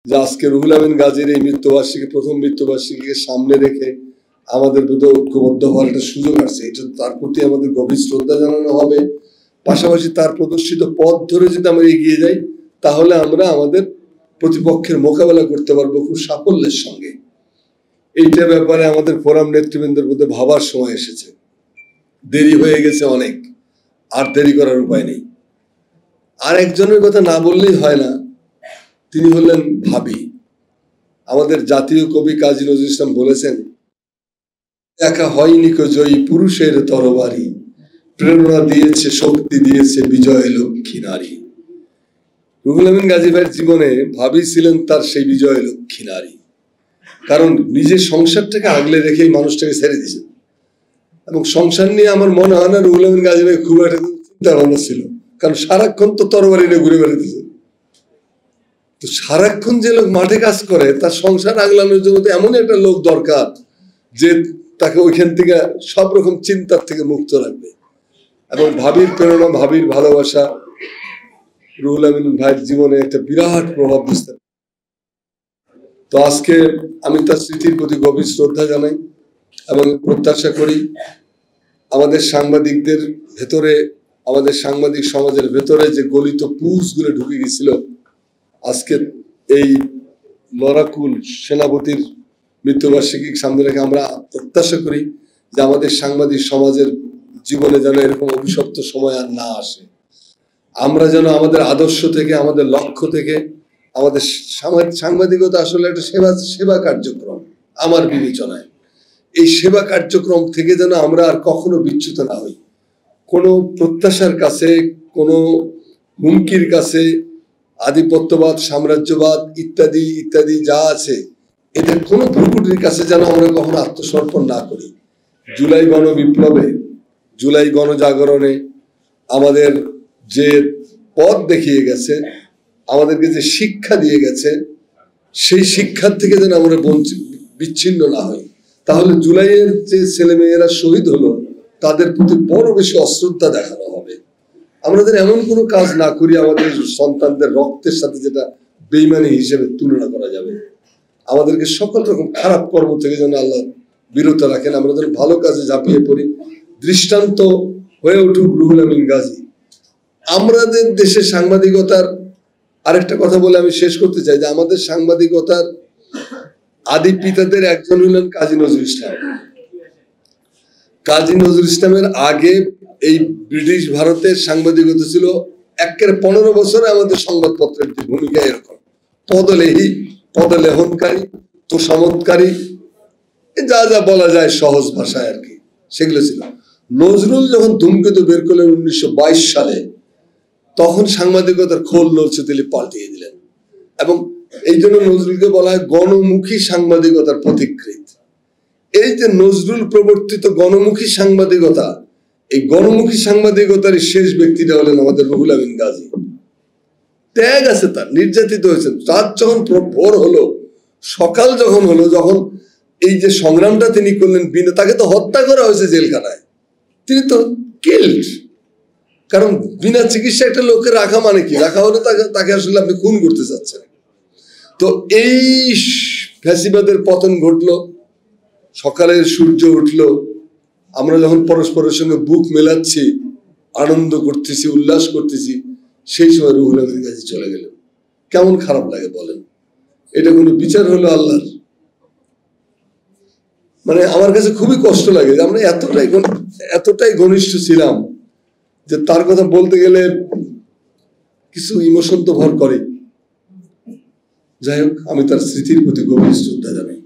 যে আজকে রুহুল আমিন গাজীর এই মৃত্যুবার্ষিকী, প্রথম মৃত্যুবার্ষিকীকে সামনে রেখে আমাদের প্রতি ঐক্যবদ্ধ হওয়ার একটা সুযোগ আসছে। এটা তার প্রতি আমাদের গভীর শ্রদ্ধা জানানো হবে। পাশাপাশি তার প্রদর্শিত পথ ধরে যদি আমরা এগিয়ে যাই, তাহলে আমরা আমাদের প্রতিপক্ষের মোকাবেলা করতে পারবো খুব সাফল্যের সঙ্গে। এইটা ব্যাপারে আমাদের ফোরাম নেতৃবৃন্দের মধ্যে ভাবার সময় এসেছে। দেরি হয়ে গেছে অনেক, আর দেরি করার উপায় নেই। আর একজনের কথা না বললেই হয় না, তিনি হলেন ভাবি। আমাদের জাতীয় কবি কাজী নজরুল ইসলাম বলেছেন, একা হয়নি কো জয়ী পুরুষের তরবারি, প্রেরণা দিয়েছে, শক্তি দিয়েছে বিজয় লক্ষ্মী নারী। রুহুল আমিন গাজী ভাইয়ের জীবনে ভাবি ছিলেন তার সেই বিজয় লক্ষ্মী নারী। কারণ নিজের সংসারটাকে আগলে রেখেই মানুষটাকে ছেড়ে দিয়েছেন। এবং সংসার নিয়ে আমার মনে হয় না রুহুল আমিন গাজী ভাই খুব একটা চিন্তা ভাবনা ছিল, কারণ সারাক্ষণ তো তরবারি নিয়ে ঘুরে বেড়াতেছে। তো সারাক্ষণ যে লোক মাঠে কাজ করে, তার সংসার আগলানোর জন্য তো এমন একটা লোক দরকার যে তাকে ওইখান থেকে সব রকম চিন্তার থেকে মুক্ত রাখবে। এবং ভাবির প্রেরণা, ভাবির ভালোবাসা রুহুল আমিন ভাইয়ের জীবনে একটা বিরাট প্রভাব বিস্তার। তো আজকে আমি তার স্মৃতির প্রতি গভীর শ্রদ্ধা জানাই এবং প্রত্যাশা করি আমাদের সাংবাদিকদের ভেতরে, আমাদের সাংবাদিক সমাজের ভেতরে যে গলিত পুষগুলো ঢুকে গেছিল, আজকে এই লড়াকুল সেনাপতির মৃত্যুবার্ষিকী সামনে রেখে আমরা প্রত্যাশা করি যে আমাদের সাংবাদিক সমাজের জীবনে যেন এরকম অভিশপ্ত সময় আর না আসে। আমরা যেন আমাদের আদর্শ থেকে, আমাদের লক্ষ্য থেকে, আমাদের সাংবাদিকতা আসলে একটা সেবা কার্যক্রম আমার বিবেচনায়, এই সেবা কার্যক্রম থেকে যেন আমরা আর কখনো বিচ্যুত না হই। কোনো প্রত্যাশার কাছে, কোনো হুমকির কাছে, আধিপত্যবাদ, সাম্রাজ্যবাদ ইত্যাদি ইত্যাদি যা আছে, এদের কোনো প্রকৃতির কাছে যেন আমরা কখনো আত্মসমর্পণ না করি। জুলাই গণবিপ্লবে, জুলাই গণজাগরণে আমাদের যে পথ দেখিয়ে গেছে, আমাদেরকে যে শিক্ষা দিয়ে গেছে, সেই শিক্ষার থেকে যেন আমরা বিচ্ছিন্ন না হই। তাহলে জুলাইয়ের যে ছেলেমেয়েরা শহীদ হলো, তাদের প্রতি বড় বেশি অশ্রদ্ধা দেখানো হবে। আমরা যেন এমন কোনো কাজ না করি আমাদের সন্তানদের রক্তের সাথে, যেটা বেইমানি হিসেবে তুলনা করা যাবে। আমাদেরকে সকল রকম খারাপ কর্ম থেকে যেন আল্লাহ বিরত রাখেন। আমরা যেন ভালো কাজে ঝাঁপিয়ে পড়ি। দৃষ্টান্ত হয়ে উঠুক রুহুল আমিন গাজী। আমাদের দেশে সাংবাদিকতার আরেকটা কথা বলে আমি শেষ করতে চাই, যে আমাদের সাংবাদিকতার আদি পিতাদের একজন হলেন কাজী নজরুল ইসলাম। কাজী নজরুল ইসলামের আগে এই ব্রিটিশ ভারতের সাংবাদিকতা ছিল 15 বছরে আমাদের সংবাদপত্রের যে ভূমিকা এরকম পদলেহী, পদলেহনকারী, তোষামতকারী, যা যা বলা যায় সহজ ভাষায় আর কি, সেগুলো ছিল। নজরুল যখন ধূমকেতু বের করলেন 1922 সালে, তখন সাংবাদিকতার খোল নলছে তিনি পাল্টিয়ে দিলেন। এবং এই জন্য নজরুলকে বলা হয় গণমুখী সাংবাদিকতার পথিকৃৎ। এই যে নজরুল প্রবর্তিত গণমুখী সাংবাদিকতা, এই গণমুখী সাংবাদিকতার শেষ ব্যক্তিটা হলেন আমাদের রুহুল আমিন গাজী। ত্যাগ আছে তার, নির্যাতিত হয়েছেন। তার যখন ভোর হলো, সকাল যখন হলো, যখন এই যে সংগ্রামটা তিনি করলেন, বিনা, তাকে তো হত্যা করা হয়েছে জেলখানায়, তিনি তো কিল্ড। কারণ বিনা চিকিৎসা একটা লোককে রাখা মানে কি? রাখা হলে তাকে আসলে আপনি খুন করতে চাচ্ছেন। তো এই ফ্যাসিবাদের পতন ঘটলো, সকালের সূর্য উঠলো, আমরা যখন পরস্পরের সঙ্গে বুক মেলাচ্ছি, আনন্দ করতেছি, উল্লাস করতেছি, সেই সময় রুহুল আমিন গাজী চলে গেলেন। কেমন খারাপ লাগে বলেন? এটা কোনো বিচার হলো আল্লাহর? মানে আমার কাছে খুবই কষ্ট লাগে যে আমরা এতটাই ঘনিষ্ঠ ছিলাম যে তার কথা বলতে গেলে কিছু ইমোশন তো ভর করে। যাই হোক, আমি তার স্মৃতির প্রতি গভীর শ্রদ্ধা জানাই।